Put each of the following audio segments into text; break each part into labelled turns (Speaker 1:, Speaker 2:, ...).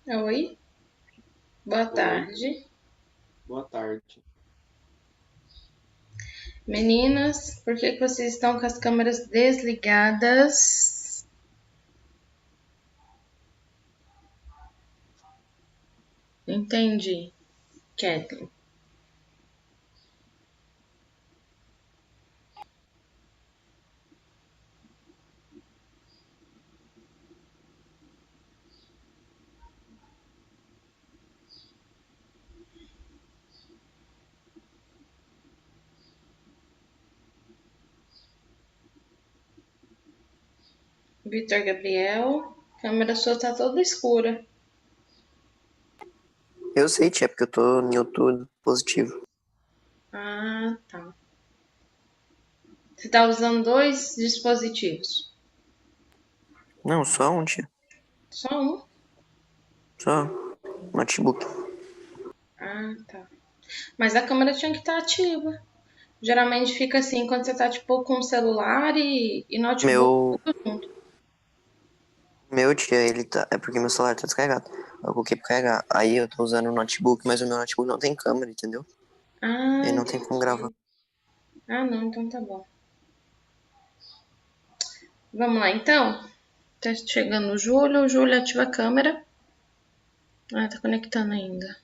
Speaker 1: Oi, boa
Speaker 2: Oi,
Speaker 1: tarde.
Speaker 2: boa tarde.
Speaker 1: Meninas, por que que vocês estão com as câmeras desligadas? Entendi, Kathleen. Vitor Gabriel, a câmera sua tá toda escura.
Speaker 3: Eu sei, tia, porque eu tô no YouTube positivo.
Speaker 1: Ah, tá. Você tá usando dois dispositivos?
Speaker 3: Não, só um, tia.
Speaker 1: Só um?
Speaker 3: Só notebook.
Speaker 1: Ah, tá. Mas a câmera tinha que estar ativa. Geralmente fica assim quando você tá tipo com o celular e notebook
Speaker 3: Meu,
Speaker 1: tudo junto.
Speaker 3: meu tia, ele tá. É porque meu celular tá descarregado. Eu coloquei pra carregar. Aí eu tô usando o notebook, mas o meu notebook não tem câmera, entendeu?
Speaker 1: Ah,
Speaker 3: Aí não tem como gravar.
Speaker 1: entendi. Ah, não, então tá bom. Vamos lá então? Tá chegando o Júlio. O Júlio ativa a câmera. Ah, tá conectando ainda.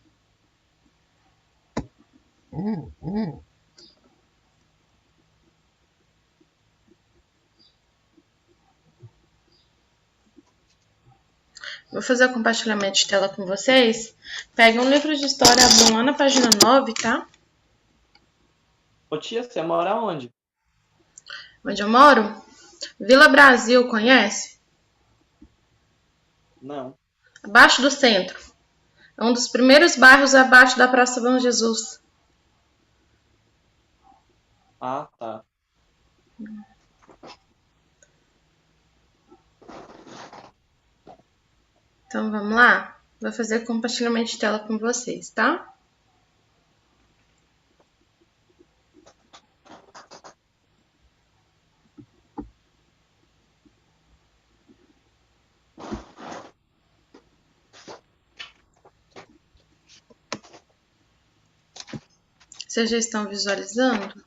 Speaker 1: Vou fazer o compartilhamento de tela com vocês. Pega um livro de história, abram lá na página 9, tá?
Speaker 2: Ô tia, você mora onde?
Speaker 1: Onde eu moro. Vila Brasil, conhece?
Speaker 2: Não.
Speaker 1: Abaixo do centro. É um dos primeiros bairros abaixo da Praça Bom Jesus.
Speaker 2: Ah, tá.
Speaker 1: Então vamos lá? Vou fazer compartilhamento de tela com vocês, tá? Vocês já estão visualizando?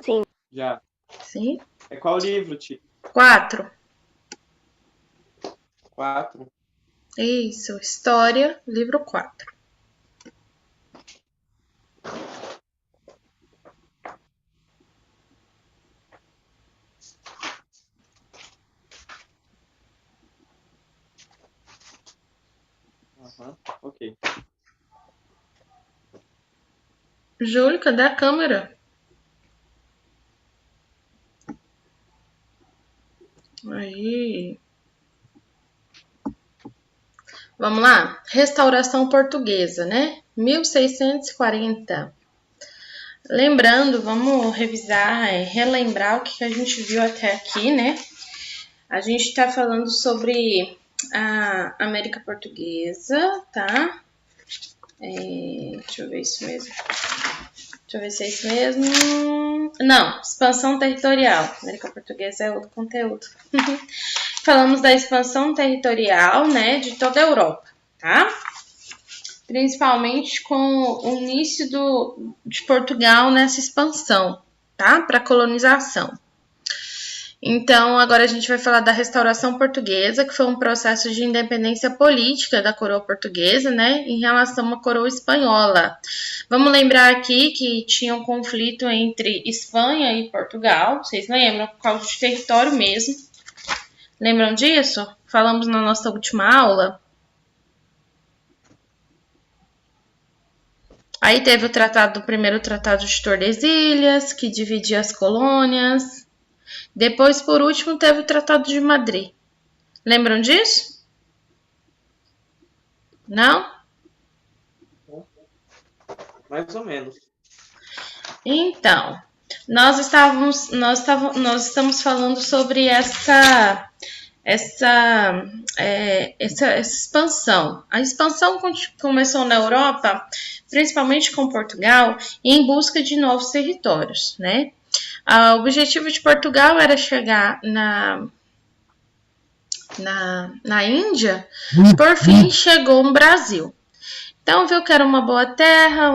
Speaker 3: Sim.
Speaker 2: Já.
Speaker 1: Sim.
Speaker 2: É qual livro, tia?
Speaker 1: 4.
Speaker 2: 4.
Speaker 1: Isso, História, livro 4.
Speaker 2: Aham, ok.
Speaker 1: Júlio, cadê a câmera? Aí. Vamos lá? Restauração portuguesa, né? 1640. Lembrando, vamos revisar, relembrar o que a gente viu até aqui, né? A gente está falando sobre a América Portuguesa, tá? Deixa eu ver isso mesmo. Deixa eu ver se é isso mesmo. Não, expansão territorial. América Portuguesa é outro conteúdo. Falamos da expansão territorial, né, de toda a Europa, tá? Principalmente com o início de Portugal nessa expansão, tá? Para colonização. Então, agora a gente vai falar da restauração portuguesa, que foi um processo de independência política da coroa portuguesa, né, em relação à coroa espanhola. Vamos lembrar aqui que tinha um conflito entre Espanha e Portugal, vocês lembram? Por causa de território mesmo. Lembram disso? Falamos na nossa última aula. Aí teve o primeiro tratado de Tordesilhas, que dividia as colônias. Depois, por último, teve o Tratado de Madrid. Lembram disso? Não?
Speaker 2: Mais ou menos.
Speaker 1: Então, nós estamos falando sobre essa expansão. A expansão começou na Europa, principalmente com Portugal, em busca de novos territórios, né? O objetivo de Portugal era chegar na Índia, por fim chegou no Brasil. Então viu que era uma boa terra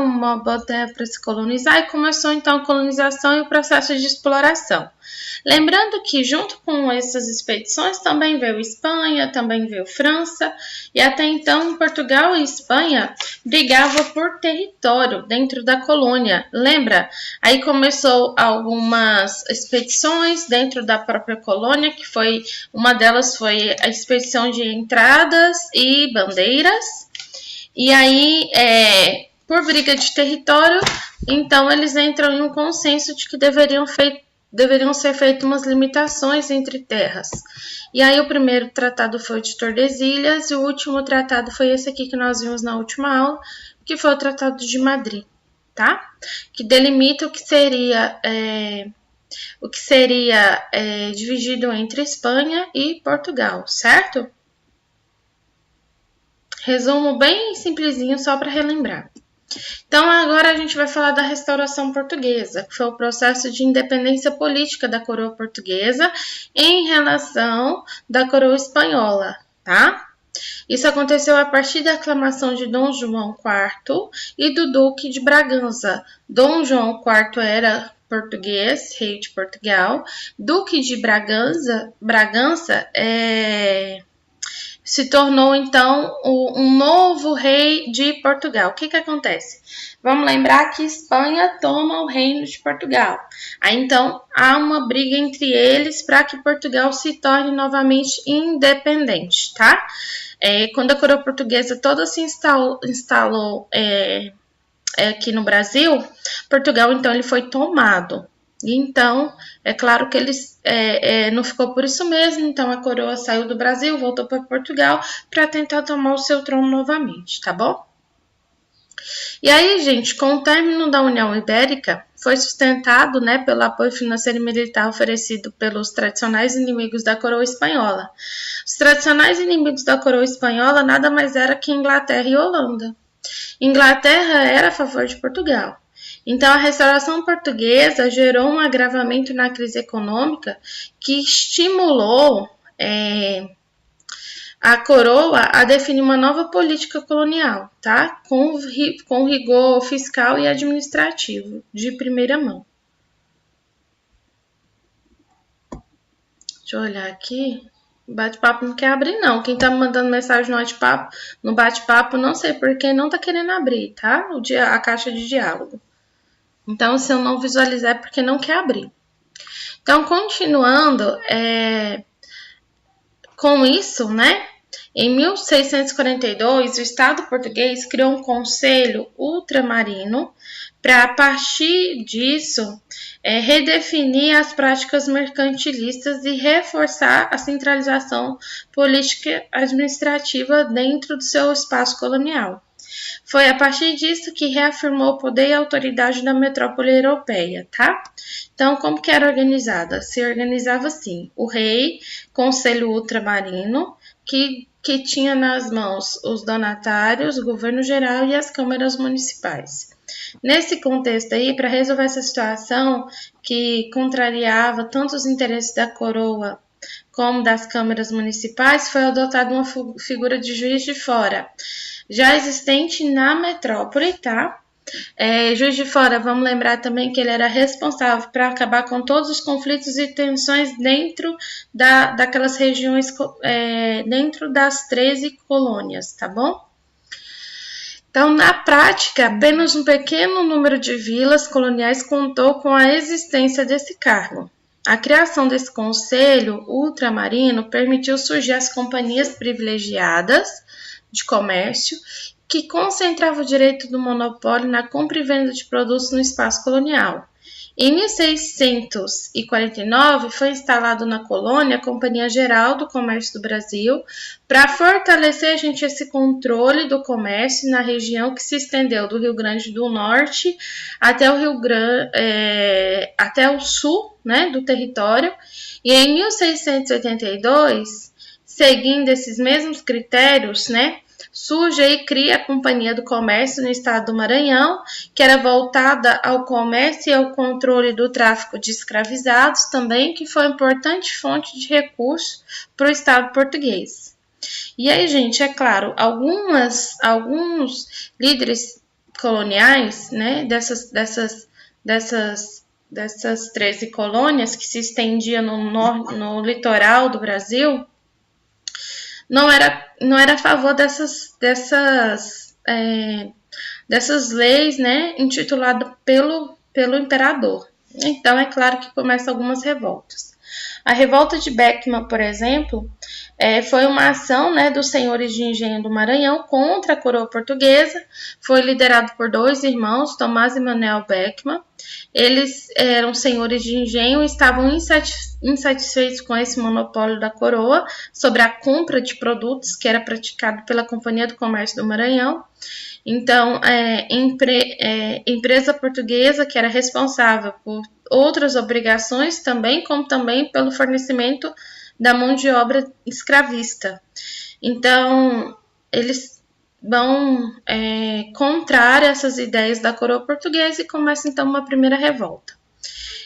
Speaker 1: para se colonizar, e começou então a colonização e o processo de exploração. Lembrando que junto com essas expedições também veio Espanha, também veio França, e até então Portugal e Espanha brigavam por território dentro da colônia. Lembra? Aí começou algumas expedições dentro da própria colônia, que foi uma delas foi a expedição de entradas e bandeiras. E aí, por briga de território, então eles entram em um consenso de que deveriam ser feitas umas limitações entre terras. E aí o primeiro tratado foi o de Tordesilhas e o último tratado foi esse aqui que nós vimos na última aula, que foi o Tratado de Madrid, tá? Que delimita o que seria dividido entre Espanha e Portugal, certo? Resumo bem simplesinho, só para relembrar. Então, agora a gente vai falar da restauração portuguesa, que foi o processo de independência política da coroa portuguesa em relação da coroa espanhola, tá? Isso aconteceu a partir da aclamação de Dom João IV e do Duque de Bragança. Dom João IV era português, rei de Portugal. Duque de Bragança se tornou, então, um novo rei de Portugal. O que acontece? Vamos lembrar que Espanha toma o reino de Portugal. Aí, então, há uma briga entre eles para que Portugal se torne novamente independente, tá? Quando a coroa portuguesa toda se instalou aqui no Brasil, Portugal, então, ele foi tomado. Então, é claro que eles não ficou por isso mesmo, então a coroa saiu do Brasil, voltou para Portugal para tentar tomar o seu trono novamente, tá bom? E aí, gente, com o término da União Ibérica, foi sustentado, né, pelo apoio financeiro e militar oferecido pelos tradicionais inimigos da coroa espanhola. Os tradicionais inimigos da coroa espanhola nada mais era que Inglaterra e Holanda. Inglaterra era a favor de Portugal. Então, a restauração portuguesa gerou um agravamento na crise econômica que estimulou a coroa a definir uma nova política colonial, tá? Com rigor fiscal e administrativo de primeira mão. Deixa eu olhar aqui. O bate-papo não quer abrir, não. Quem tá me mandando mensagem no bate-papo, não sei porque não tá querendo abrir, tá? A caixa de diálogo. Então, se eu não visualizar, é porque não quer abrir. Então, continuando com isso, né? Em 1642, o Estado português criou um conselho ultramarino para, a partir disso, redefinir as práticas mercantilistas e reforçar a centralização política administrativa dentro do seu espaço colonial. Foi a partir disso que reafirmou o poder e a autoridade da metrópole europeia, tá? Então, como que era organizada? Se organizava assim, o rei, conselho ultramarino, que tinha nas mãos os donatários, o governo geral e as câmaras municipais. Nesse contexto aí, para resolver essa situação que contrariava tanto os interesses da coroa como das câmaras municipais, foi adotada uma figura de juiz de fora, já existente na metrópole, tá? Juiz de fora, vamos lembrar também que ele era responsável para acabar com todos os conflitos e tensões dentro daquelas regiões, dentro das 13 colônias, tá bom? Então, na prática, apenas um pequeno número de vilas coloniais contou com a existência desse cargo. A criação desse conselho ultramarino permitiu surgir as companhias privilegiadas de comércio, que concentrava o direito do monopólio na compra e venda de produtos no espaço colonial. Em 1649, foi instalado na colônia a Companhia Geral do Comércio do Brasil para fortalecer, esse controle do comércio na região que se estendeu do Rio Grande do Norte até até o sul, né, do território. E em 1682, seguindo esses mesmos critérios, né, surge e cria a Companhia do Comércio no estado do Maranhão, que era voltada ao comércio e ao controle do tráfico de escravizados também, que foi uma importante fonte de recursos para o estado português. E aí, gente, é claro, alguns líderes coloniais, né, dessas 13 colônias que se estendiam no litoral do Brasil, não era a favor dessas leis, né, intituladas pelo imperador. Então, é claro que começam algumas revoltas. A revolta de Beckman, por exemplo, foi uma ação, né, dos senhores de engenho do Maranhão contra a coroa portuguesa. Foi liderado por 2 irmãos, Tomás e Manuel Beckman. Eles eram senhores de engenho e estavam insatisfeitos com esse monopólio da coroa sobre a compra de produtos que era praticado pela Companhia do Comércio do Maranhão. Então, empresa portuguesa que era responsável por outras obrigações também, como também pelo fornecimento da mão de obra escravista. Então, eles vão contrário a essas ideias da coroa portuguesa e começa então uma primeira revolta.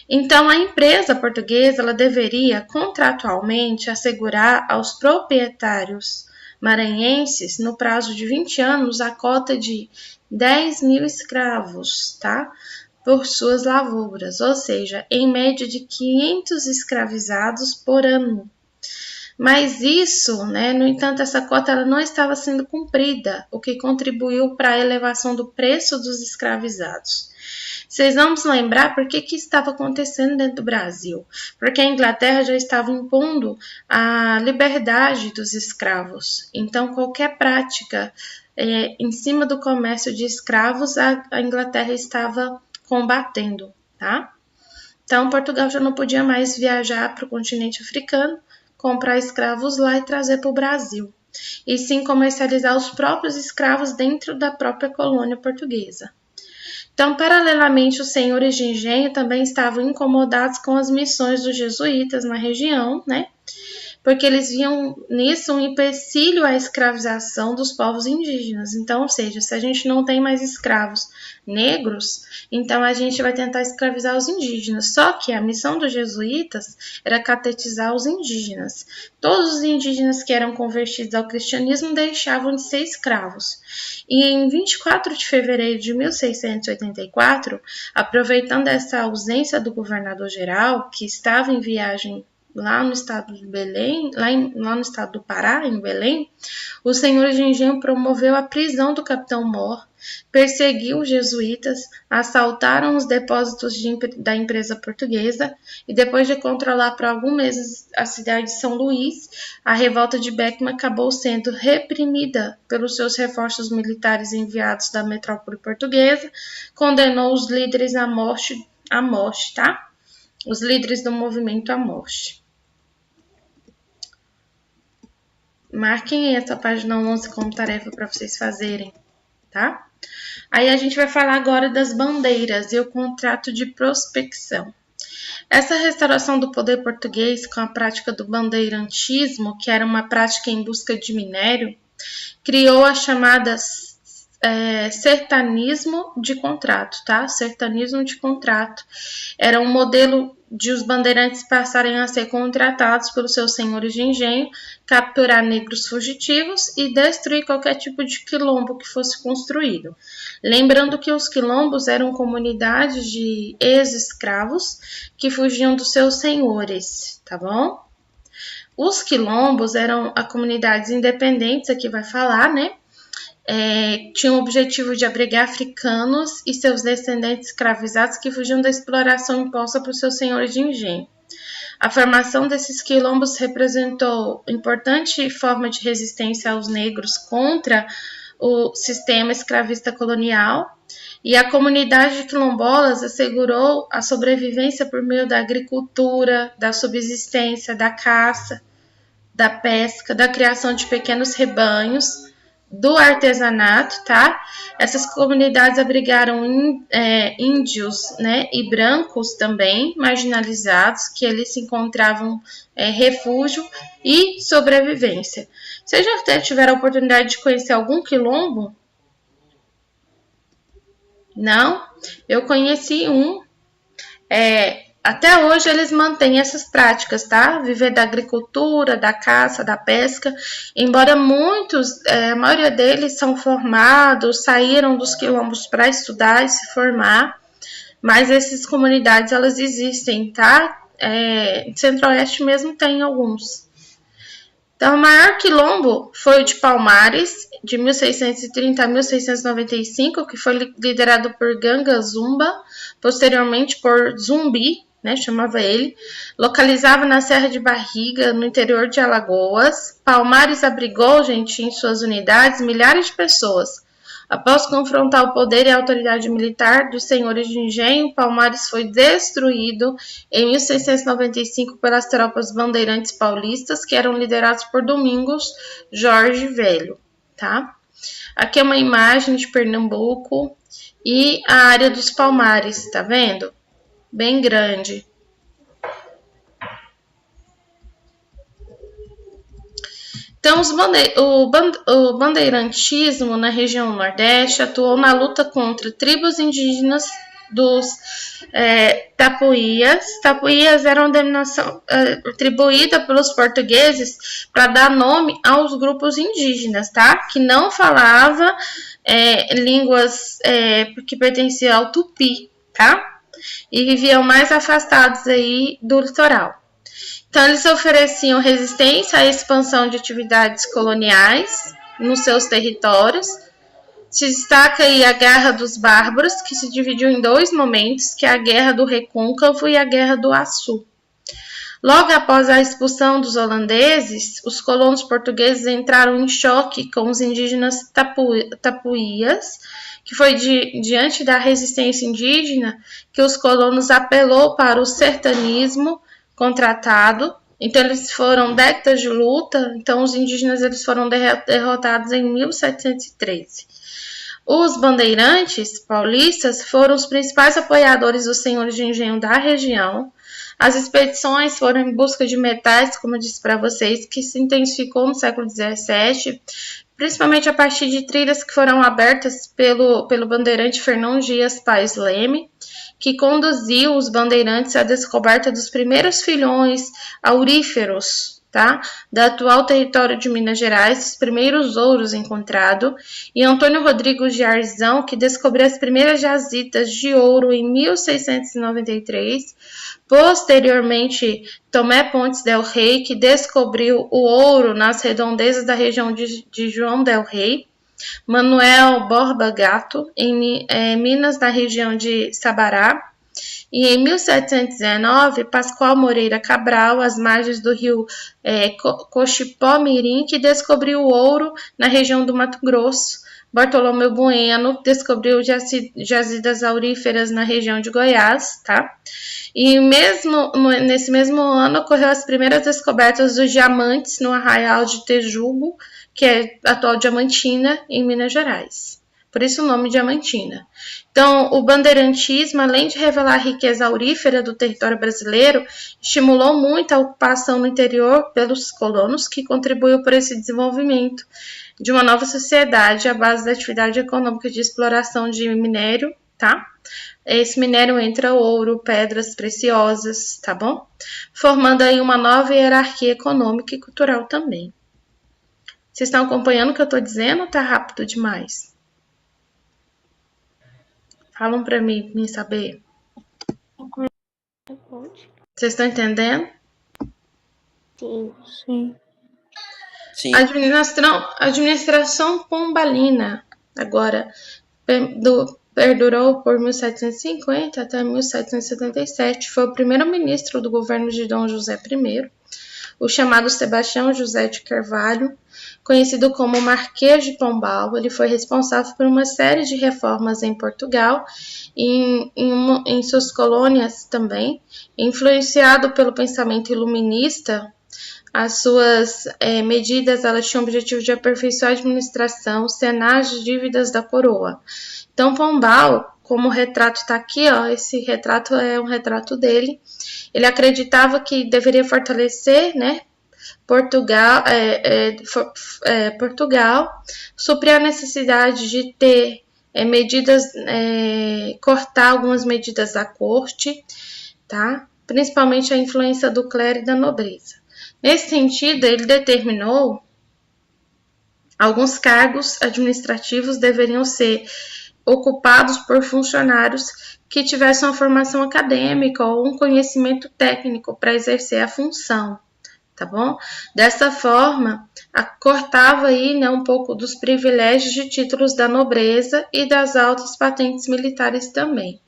Speaker 1: Então, a empresa portuguesa ela deveria contratualmente assegurar aos proprietários maranhenses, no prazo de 20 anos, a cota de 10.000 escravos, tá? Por suas lavouras, ou seja, em média de 500 escravizados por ano. Mas isso, né, no entanto, essa cota ela não estava sendo cumprida, o que contribuiu para a elevação do preço dos escravizados. Vocês vão se lembrar por que estava acontecendo dentro do Brasil? Porque a Inglaterra já estava impondo a liberdade dos escravos. Então, qualquer prática em cima do comércio de escravos, a Inglaterra estava combatendo, tá? Então, Portugal já não podia mais viajar para o continente africano, comprar escravos lá e trazer para o Brasil, e sim comercializar os próprios escravos dentro da própria colônia portuguesa. Então, paralelamente, os senhores de engenho também estavam incomodados com as missões dos jesuítas na região, né? Porque eles viam nisso um empecilho à escravização dos povos indígenas. Então, ou seja, se a gente não tem mais escravos negros, então a gente vai tentar escravizar os indígenas. Só que a missão dos jesuítas era catequizar os indígenas. Todos os indígenas que eram convertidos ao cristianismo deixavam de ser escravos. E em 24 de fevereiro de 1684, aproveitando essa ausência do governador-geral, que estava em viagem lá no estado de Belém, lá no estado do Pará, em Belém, o senhor de engenho promoveu a prisão do capitão Mor, perseguiu os jesuítas, assaltaram os depósitos da empresa portuguesa e depois de controlar por alguns meses a cidade de São Luís, a revolta de Beckman acabou sendo reprimida pelos seus reforços militares enviados da metrópole portuguesa, condenou os líderes à morte, tá? Os líderes do movimento à morte. Marquem essa página 11 como tarefa para vocês fazerem, tá? Aí a gente vai falar agora das bandeiras e o contrato de prospecção. Essa restauração do poder português com a prática do bandeirantismo, que era uma prática em busca de minério, criou a chamada sertanismo de contrato, tá? Sertanismo de contrato. Era um modelo de os bandeirantes passarem a ser contratados pelos seus senhores de engenho, capturar negros fugitivos e destruir qualquer tipo de quilombo que fosse construído. Lembrando que os quilombos eram comunidades de ex-escravos que fugiam dos seus senhores, tá bom? Os quilombos eram a comunidades independentes, aqui vai falar, né? Tinham o objetivo de abrigar africanos e seus descendentes escravizados que fugiam da exploração imposta por seus senhores de engenho. A formação desses quilombos representou importante forma de resistência aos negros contra o sistema escravista colonial, e a comunidade de quilombolas assegurou a sobrevivência por meio da agricultura, da subsistência, da caça, da pesca, da criação de pequenos rebanhos, do artesanato, tá? Essas comunidades abrigaram índios, né, e brancos também, marginalizados, que eles se encontravam refúgio e sobrevivência. Vocês já tiveram a oportunidade de conhecer algum quilombo? Não? Eu conheci um. Até hoje eles mantêm essas práticas, tá? Viver da agricultura, da caça, da pesca. Embora muitos, a maioria deles são formados, saíram dos quilombos para estudar e se formar. Mas essas comunidades, elas existem, tá? Centro-Oeste mesmo tem alguns. Então, o maior quilombo foi o de Palmares, de 1630 a 1695, que foi liderado por Ganga Zumba, posteriormente por Zumbi, né, chamava ele, localizava na Serra de Barriga, no interior de Alagoas. Palmares abrigou, gente, em suas unidades, milhares de pessoas. Após confrontar o poder e a autoridade militar dos senhores de engenho, Palmares foi destruído em 1695 pelas tropas bandeirantes paulistas, que eram liderados por Domingos Jorge Velho, tá? Aqui é uma imagem de Pernambuco e a área dos Palmares, tá vendo? Bem grande. Então, o bandeirantismo na região Nordeste atuou na luta contra tribos indígenas dos tapuias. Tapuias eram uma denominação atribuída pelos portugueses para dar nome aos grupos indígenas, tá? Que não falava línguas que pertenciam ao tupi, tá? E viviam mais afastados aí do litoral. Então, eles ofereciam resistência à expansão de atividades coloniais nos seus territórios. Se destaca aí a Guerra dos Bárbaros, que se dividiu em dois momentos, que é a Guerra do Recôncavo e a Guerra do Açu. Logo após a expulsão dos holandeses, os colonos portugueses entraram em choque com os indígenas tapuias, que foi diante da resistência indígena que os colonos apelou para o sertanismo contratado. Então eles foram décadas de luta. Então os indígenas eles foram derrotados em 1713. Os bandeirantes paulistas foram os principais apoiadores dos senhores de engenho da região. As expedições foram em busca de metais, como eu disse para vocês, que se intensificou no século XVII, principalmente a partir de trilhas que foram abertas pelo bandeirante Fernão Dias Paes Leme, que conduziu os bandeirantes à descoberta dos primeiros filhões auríferos, tá? Do atual território de Minas Gerais, os primeiros ouros encontrados, e Antônio Rodrigues de Arzão, que descobriu as primeiras jazidas de ouro em 1693, posteriormente Tomé Pontes del Rey, que descobriu o ouro nas redondezas da região de João del Rei, Manuel Borba Gato, em Minas, na região de Sabará, e em 1719, Pascoal Moreira Cabral, às margens do rio Cochipó-Mirim, que descobriu o ouro na região do Mato Grosso. Bartolomeu Bueno descobriu jazidas auríferas na região de Goiás, tá? E nesse mesmo ano ocorreu as primeiras descobertas dos diamantes no arraial de Tejugo, que é a atual Diamantina, em Minas Gerais. Por isso o nome Diamantina. Então, o bandeirantismo, além de revelar a riqueza aurífera do território brasileiro, estimulou muito a ocupação no interior pelos colonos, que contribuiu para esse desenvolvimento de uma nova sociedade à base da atividade econômica de exploração de minério, tá? Esse minério entra ouro, pedras preciosas, tá bom? Formando aí uma nova hierarquia econômica e cultural também. Vocês estão acompanhando o que eu estou dizendo ou tá rápido demais? Falam para mim saber. Vocês estão entendendo?
Speaker 4: Sim.
Speaker 1: Administração pombalina, agora, perdurou por 1750 até 1777. Foi o primeiro ministro do governo de Dom José I, o chamado Sebastião José de Carvalho, conhecido como Marquês de Pombal. Ele foi responsável por uma série de reformas em Portugal e em suas colônias também. Influenciado pelo pensamento iluminista, as suas medidas, elas tinham o objetivo de aperfeiçoar a administração, sanar as dívidas da coroa. Então, Pombal, como o retrato está aqui, ó, esse retrato é um retrato dele, ele acreditava que deveria fortalecer, né, Portugal, suprir a necessidade de ter medidas, cortar algumas medidas da corte, tá? Principalmente a influência do clero e da nobreza. Nesse sentido, ele determinou alguns cargos administrativos deveriam ser ocupados por funcionários que tivessem uma formação acadêmica ou um conhecimento técnico para exercer a função, tá bom? Dessa forma, cortava aí, né, um pouco dos privilégios de títulos da nobreza e das altas patentes militares também.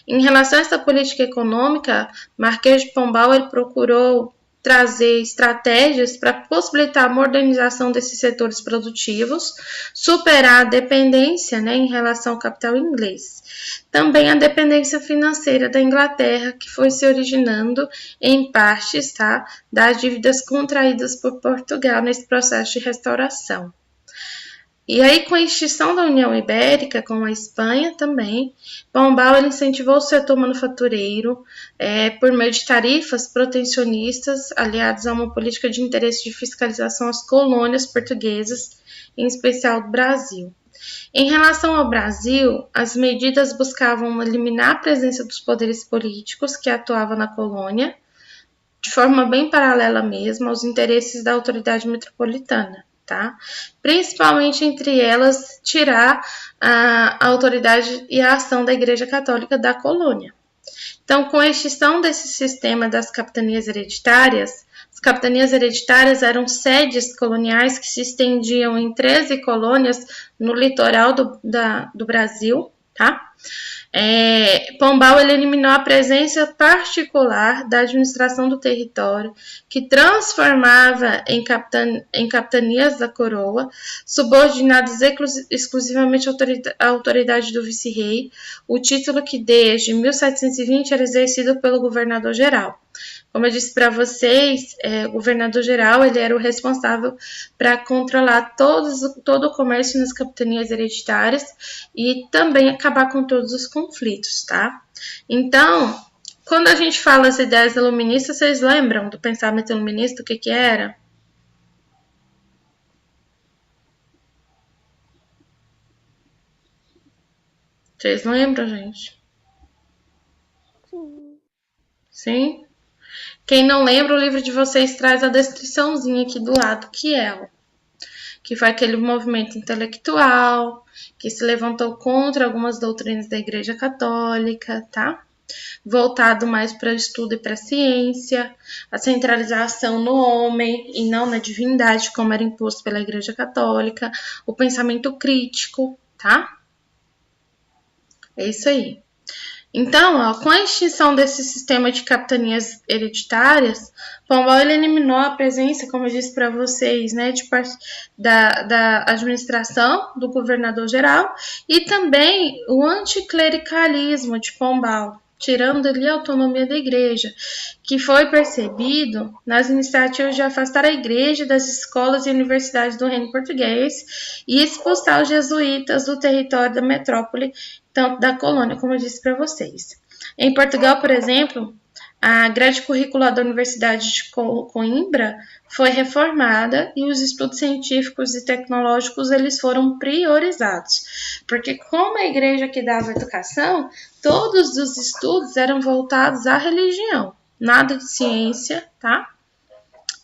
Speaker 1: Em relação a essa política econômica, Marquês de Pombal ele procurou trazer estratégias para possibilitar a modernização desses setores produtivos, superar a dependência, né, em relação ao capital inglês. Também a dependência financeira da Inglaterra, que foi se originando em partes, tá, das dívidas contraídas por Portugal nesse processo de restauração. E aí, com a extinção da União Ibérica, com a Espanha também, Pombal ele incentivou o setor manufatureiro por meio de tarifas protecionistas, aliadas a uma política de interesse de fiscalização às colônias portuguesas, em especial do Brasil. Em relação ao Brasil, as medidas buscavam eliminar a presença dos poderes políticos que atuavam na colônia, de forma bem paralela mesmo aos interesses da autoridade metropolitana. Tá? Principalmente entre elas, tirar a autoridade e a ação da Igreja Católica da colônia. Então, com a extinção desse sistema das capitanias hereditárias, as capitanias hereditárias eram sedes coloniais que se estendiam em 13 colônias no litoral do Brasil, tá? Pombal ele eliminou a presença particular da administração do território, que transformava em capitanias da coroa, subordinadas exclusivamente à autoridade do vice-rei, o título que desde 1720 era exercido pelo governador-geral. Como eu disse para vocês, o governador-geral ele era o responsável para controlar todo o comércio nas capitanias hereditárias e também acabar com todos os conflitos, tá? Então, quando a gente fala as ideias iluministas, vocês lembram do pensamento iluminista, o que era? Vocês lembram, gente? Sim? Quem não lembra, o livro de vocês traz a descriçãozinha aqui do lado, que foi aquele movimento intelectual, que se levantou contra algumas doutrinas da Igreja Católica, tá? Voltado mais para o estudo e para a ciência, a centralização no homem e não na divindade, como era imposto pela Igreja Católica, o pensamento crítico, tá? É isso aí. Então, com a extinção desse sistema de capitanias hereditárias, Pombal eliminou a presença, como eu disse para vocês, né, da administração do governador-geral e também o anticlericalismo de Pombal, tirando ali a autonomia da igreja, que foi percebido nas iniciativas de afastar a igreja das escolas e universidades do reino português e expulsar os jesuítas do território da metrópole, tanto da colônia, como eu disse para vocês. Em Portugal, por exemplo, a grade curricular da Universidade de Coimbra foi reformada e os estudos científicos e tecnológicos eles foram priorizados, porque como a igreja que dava educação, todos os estudos eram voltados à religião, nada de ciência, tá?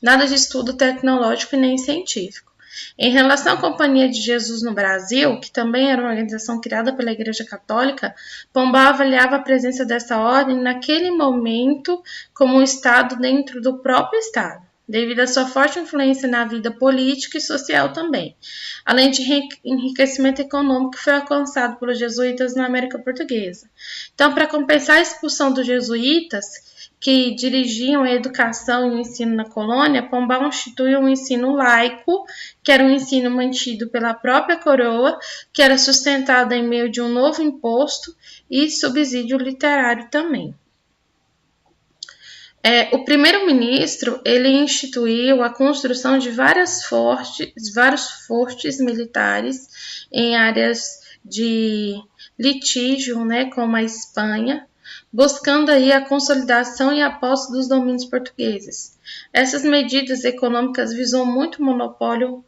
Speaker 1: Nada de estudo tecnológico e nem científico. Em relação à Companhia de Jesus no Brasil, que também era uma organização criada pela Igreja Católica, Pombal avaliava a presença dessa ordem naquele momento como um Estado dentro do próprio Estado, devido à sua forte influência na vida política e social também, além de enriquecimento econômico que foi alcançado pelos jesuítas na América Portuguesa. Então, para compensar a expulsão dos jesuítas, que dirigiam a educação e o ensino na colônia, Pombal instituiu um ensino laico, que era um ensino mantido pela própria coroa, que era sustentado em meio de um novo imposto e subsídio literário também. O primeiro-ministro, ele instituiu a construção de vários fortes militares em áreas de litígio, né, como a Espanha, buscando aí a consolidação e a posse dos domínios portugueses. Essas medidas econômicas visam muito o monopólio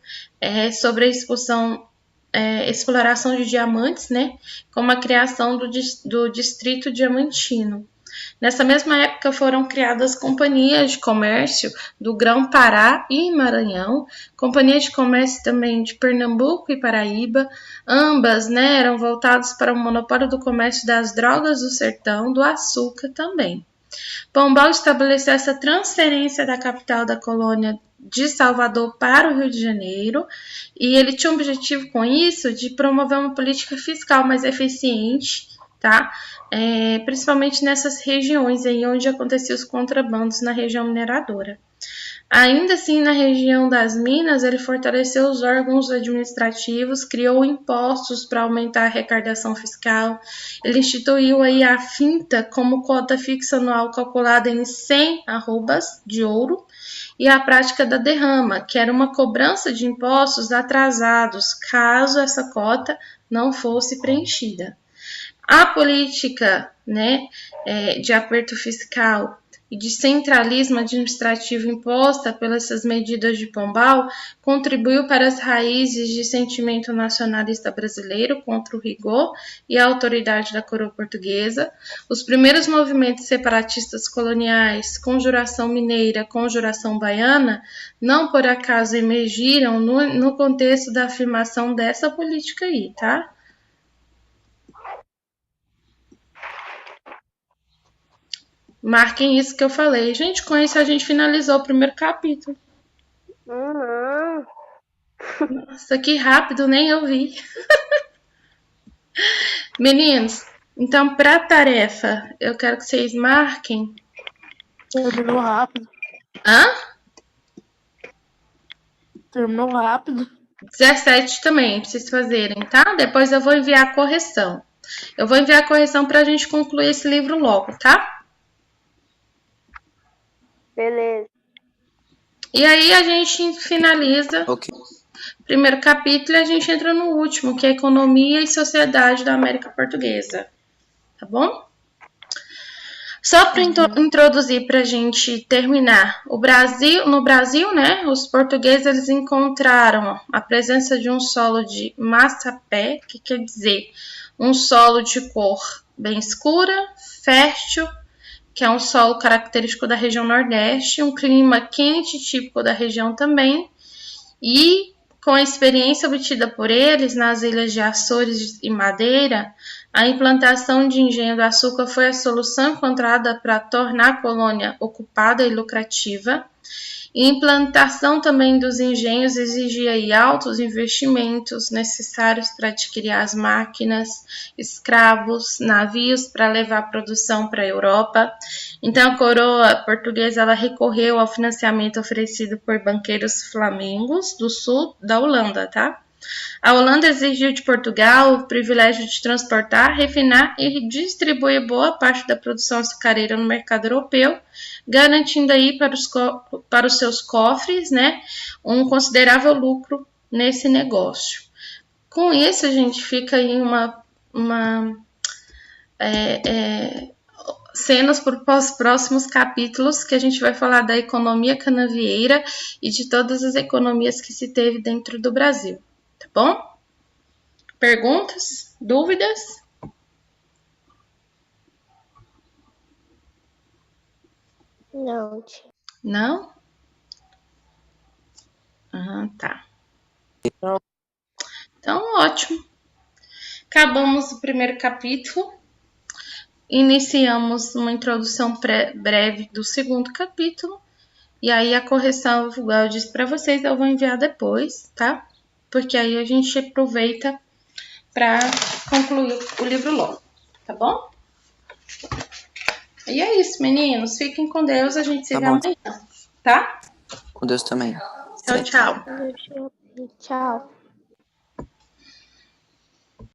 Speaker 1: sobre a exploração de diamantes, né, como a criação do distrito diamantino. Nessa mesma época foram criadas companhias de comércio do Grão-Pará e Maranhão, companhias de comércio também de Pernambuco e Paraíba, ambas, né, eram voltadas para o monopólio do comércio das drogas do sertão, do açúcar também. Pombal estabeleceu essa transferência da capital da colônia de Salvador para o Rio de Janeiro, e ele tinha o objetivo com isso de promover uma política fiscal mais eficiente, tá? Principalmente nessas regiões aí onde aconteciam os contrabandos na região mineradora. Ainda assim, na região das Minas, ele fortaleceu os órgãos administrativos, criou impostos para aumentar a arrecadação fiscal, ele instituiu aí a finta como cota fixa anual calculada em 100 arrobas de ouro, e a prática da derrama, que era uma cobrança de impostos atrasados, caso essa cota não fosse preenchida. A política, né, de aperto fiscal e de centralismo administrativo imposta pelas essas medidas de Pombal contribuiu para as raízes de sentimento nacionalista brasileiro contra o rigor e a autoridade da coroa portuguesa. Os primeiros movimentos separatistas coloniais, Conjuração Mineira, Conjuração Baiana, não por acaso emergiram no contexto da afirmação dessa política aí, tá? Marquem isso que eu falei. Gente, com isso a gente finalizou o primeiro capítulo. Nossa, que rápido, nem eu vi. Meninos, então para a tarefa, eu quero que vocês marquem.
Speaker 4: Terminou rápido.
Speaker 1: Hã?
Speaker 4: Terminou rápido.
Speaker 1: 17 também, pra vocês fazerem, tá? Depois eu vou enviar a correção. Eu vou enviar a correção pra gente concluir esse livro logo, tá?
Speaker 5: Beleza.
Speaker 1: E aí a gente finaliza o primeiro capítulo e a gente entra no último, que é Economia e Sociedade da América Portuguesa. Tá bom? Só para introduzir para a gente terminar, no Brasil, né, os portugueses eles encontraram a presença de um solo de massapé, que quer dizer um solo de cor bem escura, fértil, que é um solo característico da região Nordeste, um clima quente típico da região também, e com a experiência obtida por eles nas ilhas de Açores e Madeira, a implantação de engenho do açúcar foi a solução encontrada para tornar a colônia ocupada e lucrativa. E a implantação também dos engenhos exigia aí altos investimentos necessários para adquirir as máquinas, escravos, navios para levar a produção para a Europa. Então a coroa portuguesa ela recorreu ao financiamento oferecido por banqueiros flamengos do sul da Holanda, tá? A Holanda exigiu de Portugal o privilégio de transportar, refinar e distribuir boa parte da produção açucareira no mercado europeu, garantindo aí para os seus cofres, né, um considerável lucro nesse negócio. Com isso, a gente fica aí cenas para os próximos capítulos, que a gente vai falar da economia canavieira e de todas as economias que se teve dentro do Brasil. Tá bom? Perguntas? Dúvidas?
Speaker 5: Não, tia.
Speaker 1: Não? Tá.
Speaker 4: Não.
Speaker 1: Então, ótimo. Acabamos o primeiro capítulo. Iniciamos uma introdução breve do segundo capítulo. E aí a correção, igual eu disse para vocês, eu vou enviar depois, tá? Porque aí a gente aproveita para concluir o livro logo, tá bom? E é isso, meninos. Fiquem com Deus, a gente se vê amanhã, tá?
Speaker 3: Com Deus também.
Speaker 1: Tchau, tchau.
Speaker 5: Tchau.